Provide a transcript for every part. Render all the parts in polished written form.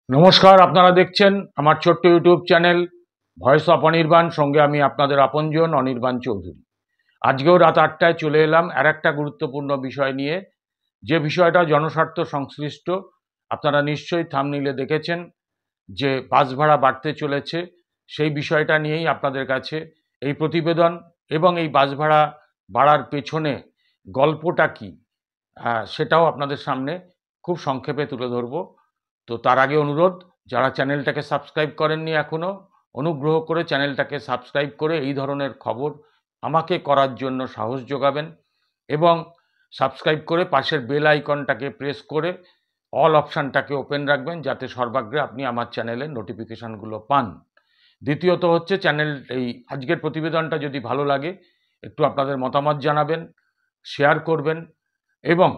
নমস্কার, আপনারা দেখছেন আমার ছোট্ট YouTube channel voice of Anirban. সঙ্গে আমি আপনাদের আপনজন অনির্বাণ চৌধুরী। আজকেও রাত 8টায় চলে এলাম আর একটা গুরুত্বপূর্ণ বিষয় নিয়ে, যে বিষয়টা জনস্বার্থ সংশ্লিষ্ট। আপনারা নিশ্চয়ই থাম্বনেইলে দেখেছেন যে বাস ভাড়া বাড়তে চলেছে। সেই বিষয়টা নিয়েই আপনাদের কাছে এই প্রতিবেদন, এবং এই বাস ভাড়া বাড়ার পেছনে গল্পটা কি সেটাও আপনাদের সামনে খুব সংক্ষেপে তুলে ধরবো। তো তার আগে অনুরোধ, যারা চ্যানেলটাকে সাবস্ক্রাইব করেননি এখনও, অনুগ্রহ করে চ্যানেলটাকে সাবস্ক্রাইব করে এই ধরনের খবর আমাকে করার জন্য সাহস যোগাবেন, এবং সাবস্ক্রাইব করে পাশের বেল আইকনটাকে প্রেস করে অল অপশানটাকে ওপেন রাখবেন, যাতে সর্বাগ্রে আপনি আমার চ্যানেলের নোটিফিকেশানগুলো পান। দ্বিতীয়ত হচ্ছে, এই আজকের প্রতিবেদনটা যদি ভালো লাগে একটু আপনাদের মতামত জানাবেন, শেয়ার করবেন, এবং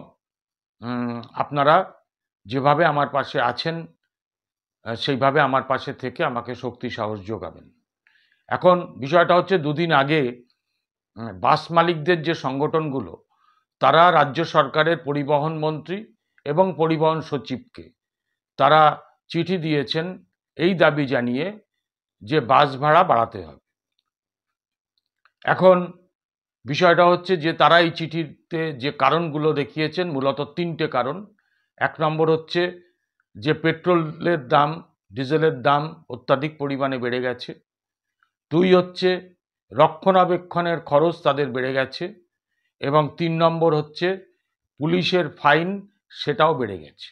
আপনারা যেভাবে আমার পাশে আছেন সেইভাবে আমার পাশে থেকে আমাকে শক্তি সাহস যোগাবেন। এখন বিষয়টা হচ্ছে, দুদিন আগে বাস মালিকদের যে সংগঠনগুলো, তারা রাজ্য সরকারের পরিবহন মন্ত্রী এবং পরিবহন সচিবকে তারা চিঠি দিয়েছেন এই দাবি জানিয়ে যে বাস ভাড়া বাড়াতে হবে। এখন বিষয়টা হচ্ছে যে তারা এই চিঠিতে যে কারণগুলো দেখিয়েছেন, মূলত 3টে কারণ। 1 নম্বর হচ্ছে যে পেট্রোলের দাম, ডিজেলের দাম অত্যাধিক পরিমাণে বেড়ে গেছে। 2 হচ্ছে রক্ষণাবেক্ষণের খরচ তাদের বেড়ে গেছে, এবং 3 নম্বর হচ্ছে পুলিশের ফাইন, সেটাও বেড়ে গেছে।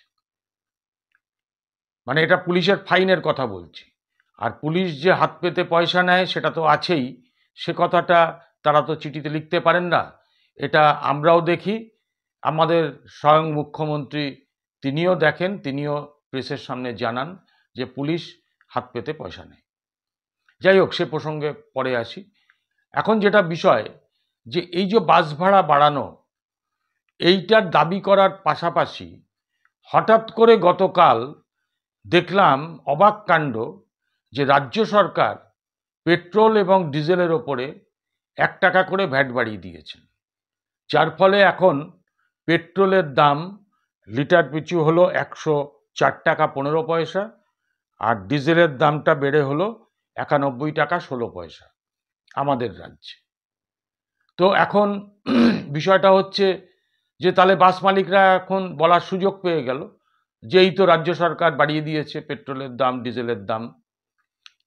মানে এটা পুলিশের ফাইনের কথা বলছি। আর পুলিশ যে হাত পেতে পয়সা নেয় সেটা তো আছেই, সে কথাটা তারা তো চিঠিতে লিখতে পারেন না। এটা আমরাও দেখি, আমাদের স্বয়ং মুখ্যমন্ত্রী তিনিও দেখেন, তিনিও প্রেসের সামনে জানান যে পুলিশ হাত পেতে পয়সা নেয়। যাই হোক, সে প্রসঙ্গে পরে আসি। এখন যেটা বিষয়, যে এই যে বাস ভাড়া বাড়ানো, এইটার দাবি করার পাশাপাশি হঠাৎ করে গতকাল দেখলাম অবাক কাণ্ড, যে রাজ্য সরকার পেট্রোল এবং ডিজেলের ওপরে 1 টাকা করে ভ্যাট বাড়িয়ে দিয়েছেন, যার ফলে এখন পেট্রোলের দাম লিটার পিছু হলো 104 টাকা 15 পয়সা, আর ডিজেলের দামটা বেড়ে হলো 91 টাকা 16 পয়সা আমাদের রাজ্যে। তো এখন বিষয়টা হচ্ছে যে তাহলে বাস মালিকরা এখন বলার সুযোগ পেয়ে গেল যে এই তো রাজ্য সরকার বাড়িয়ে দিয়েছে পেট্রোলের দাম, ডিজেলের দাম।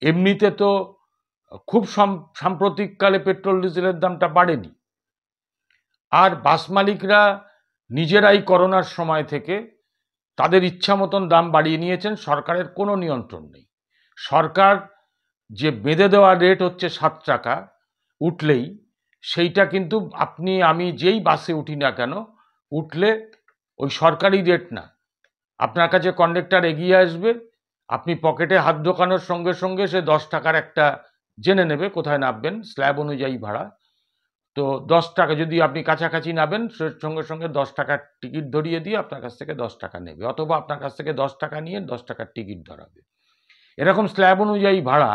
এমনিতে তো খুব সাম্প্রতিককালে পেট্রোল ডিজেলের দামটা বাড়েনি। আর বাস মালিকরা নিজেরাই করোনার সময় থেকে তাদের ইচ্ছা মতন দাম বাড়িয়ে নিয়েছেন, সরকারের কোনো নিয়ন্ত্রণ নেই। সরকার যে বেঁধে দেওয়া রেট হচ্ছে 7 টাকা উঠলেই, সেইটা কিন্তু আপনি আমি যেই বাসে উঠি না কেন, উঠলে ওই সরকারি রেট না, আপনার কাছে কন্ডাক্টর এগিয়ে আসবে, আপনি পকেটে হাত ঢোকানোর সঙ্গে সঙ্গে সে 10 টাকার একটা জেনে নেবে কোথায় নামবেন, স্ল্যাব অনুযায়ী ভাড়া। তো 10 টাকা যদি আপনি কাছাকাছি নামেন, সঙ্গে সঙ্গে 10 টাকার টিকিট ধরিয়ে দিয়ে আপনার কাছ থেকে 10 টাকা নেবে, অথবা আপনার কাছ থেকে 10 টাকা নিয়ে 10 টাকার টিকিট ধরাবে। এরকম স্ল্যাব অনুযায়ী ভাড়া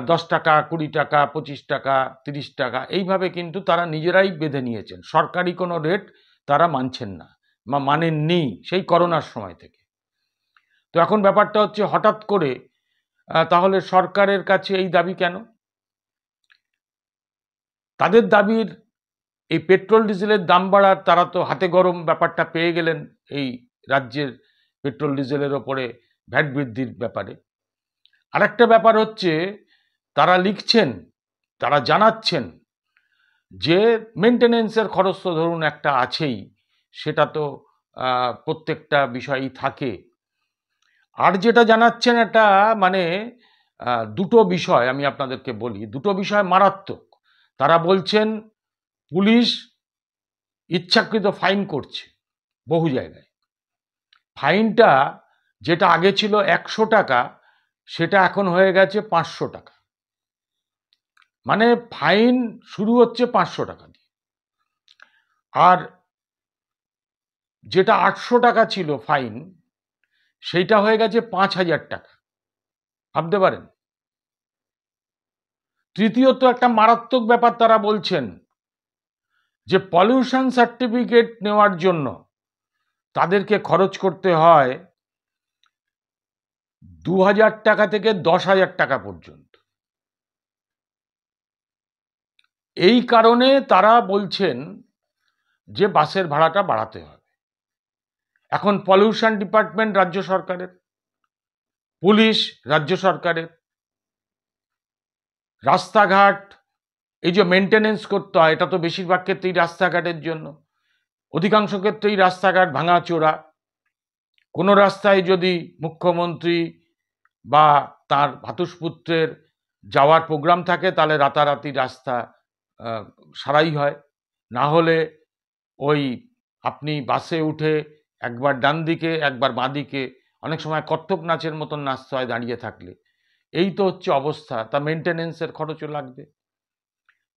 10 টাকা, 20 টাকা, 25 টাকা, 30 টাকা, এইভাবে কিন্তু তারা নিজেরাই বেঁধে নিয়েছেন। সরকারি কোনো রেট তারা মানছেন না, মানেননি সেই করোনার সময় থেকে। তো এখন ব্যাপারটা হচ্ছে, হঠাৎ করে তাহলে সরকারের কাছে এই দাবি কেন? তাদের দাবির এই পেট্রোল ডিজেলের দাম বাড়ার, তারা তো হাতে গরম ব্যাপারটা পেয়ে গেলেন এই রাজ্যের পেট্রোল ডিজেলের ওপরে ভ্যাট বৃদ্ধির ব্যাপারে। আরেকটা ব্যাপার হচ্ছে, তারা লিখছেন, তারা জানাচ্ছেন যে মেনটেনেন্সের খরচ তো ধরুন একটা আছেই, সেটা তো প্রত্যেকটা বিষয়ই থাকে। আর যেটা জানাচ্ছেন, এটা মানে দুটো বিষয় আমি আপনাদেরকে বলি, দুটো বিষয় মারাত্মক। তারা বলছেন পুলিশ ইচ্ছাকৃত ফাইন করছে বহু জায়গায়। ফাইনটা যেটা আগে ছিল 100 টাকা, সেটা এখন হয়ে গেছে 500 টাকা। মানে ফাইন শুরু হচ্ছে 500 টাকা দিয়ে, আর যেটা 800 টাকা ছিল ফাইন, সেইটা হয়ে গেছে 5000 টাকা। ভাবতে পারেন। তৃতীয়ত একটা মারাত্মক ব্যাপার, তারা বলছেন যে পলিউশন সার্টিফিকেট নেওয়ার জন্য তাদেরকে খরচ করতে হয় ২,০০০ টাকা থেকে ১০,০০০ টাকা পর্যন্ত। এই কারণে তারা বলছেন যে বাসের ভাড়াটা বাড়াতে হবে। এখন পলিউশন ডিপার্টমেন্ট রাজ্য সরকারের, পুলিশ রাজ্য সরকারের, রাস্তাঘাট এই যে মেনটেনেন্স করতে হয়, এটা তো বেশিরভাগ ক্ষেত্রেই রাস্তাঘাটের জন্য। অধিকাংশ ক্ষেত্রেই রাস্তাঘাট ভাঙাচোরা। কোনো রাস্তায় যদি মুখ্যমন্ত্রী বা তার ভ্রাতুষ্পুত্রের যাওয়ার প্রোগ্রাম থাকে, তাহলে রাতারাতি রাস্তা সারাই হয়। না হলে ওই আপনি বাসে উঠে একবার ডান দিকে একবার বাঁ দিকে, অনেক সময় কত্থক নাচের মতন নাচতে হয় দাঁড়িয়ে থাকলে। এই তো হচ্ছে অবস্থা, তা মেনটেনেন্সের খরচও লাগবে।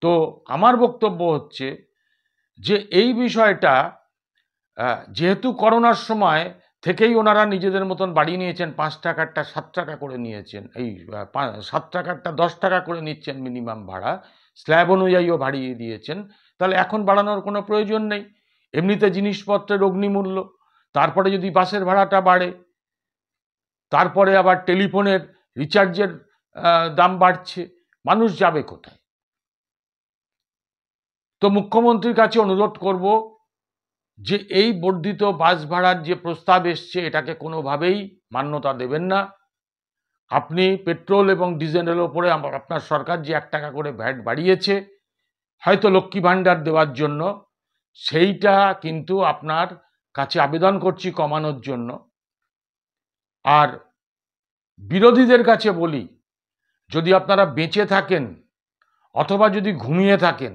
তো আমার বক্তব্য হচ্ছে যে এই বিষয়টা যেহেতু করোনার সময় থেকেই ওনারা নিজেদের মতন বাড়িয়ে নিয়েছেন, ৫ টাকারটা ৭ টাকা করে নিয়েছেন, এই ৭ টাকারটা ১০ টাকা করে নিচ্ছেন মিনিমাম ভাড়া, স্ল্যাব অনুযায়ীও বাড়িয়ে দিয়েছেন, তাহলে এখন বাড়ানোর কোনো প্রয়োজন নেই। এমনিতে জিনিসপত্রের অগ্নিমূল্য, তারপরে যদি বাসের ভাড়াটা বাড়ে, তারপরে আবার টেলিফোনের রিচার্জের দাম বাড়ছে, মানুষ যাবে কোথায়? তো মুখ্যমন্ত্রীর কাছে অনুরোধ করব যে এই বর্ধিত বাস ভাড়ার যে প্রস্তাব এসছে, এটাকে কোনোভাবেই মান্যতা দেবেন না। আপনি পেট্রোল এবং ডিজেলের ওপরে আপনার সরকার যে ১ টাকা করে ভ্যাট বাড়িয়েছে, হয়তো লক্ষ্মী ভাণ্ডার দেওয়ার জন্য, সেইটা কিন্তু আপনার কাছে আবেদন করছি কমানোর জন্য। আর বিরোধীদের কাছে বলি, যদি আপনারা বেঁচে থাকেন অথবা যদি ঘুমিয়ে থাকেন,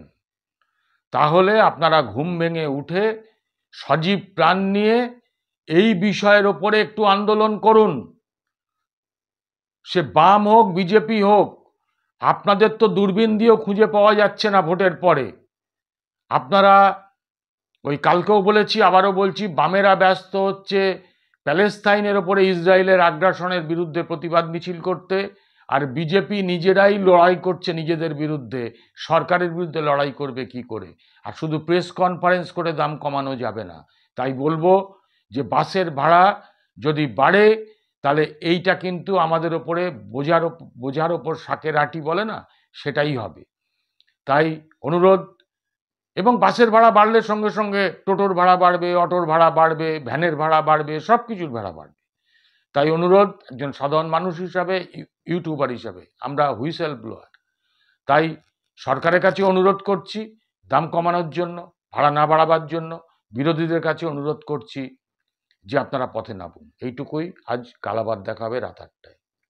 তাহলে আপনারা ঘুম ভেঙে উঠে সজীব প্রাণ নিয়ে এই বিষয়ের ওপরে একটু আন্দোলন করুন। সে বাম হোক বিজেপি হোক, আপনাদের তো দূরবীন দিয়েও খুঁজে পাওয়া যাচ্ছে না ভোটের পরে। আপনারা ওই কালকেও বলেছি, আবারও বলছি, বামেরা ব্যস্ত হচ্ছে প্যালেস্তাইনের ওপরে ইসরায়েলের আগ্রাসনের বিরুদ্ধে প্রতিবাদ মিছিল করতে, আর বিজেপি নিজেরাই লড়াই করছে নিজেদের বিরুদ্ধে। সরকারের বিরুদ্ধে লড়াই করবে কি করে? আর শুধু প্রেস কনফারেন্স করে দাম কমানো যাবে না। তাই বলবো যে বাসের ভাড়া যদি বাড়ে, তাহলে এইটা কিন্তু আমাদের ওপরে বোঝার ওপর শাকের আঁটি বলে না, সেটাই হবে। তাই অনুরোধ, এবং বাসের ভাড়া বাড়লে সঙ্গে সঙ্গে টোটোর ভাড়া বাড়বে, অটোর ভাড়া বাড়বে, ভ্যানের ভাড়া বাড়বে, সব কিছুর ভাড়া বাড়বে। তাই অনুরোধ, একজন সাধারণ মানুষ হিসাবে, ইউটিউবার হিসাবে আমরা হুইসেল ব্লোয়ার, তাই সরকারের কাছে অনুরোধ করছি দাম কমানোর জন্য, ভাড়া না বাড়াবার জন্য। বিরোধীদের কাছে অনুরোধ করছি যে আপনারা পথে নামুন। এইটুকুই, আজ কালাবাদ দেখা হবে রাত ৮টায়।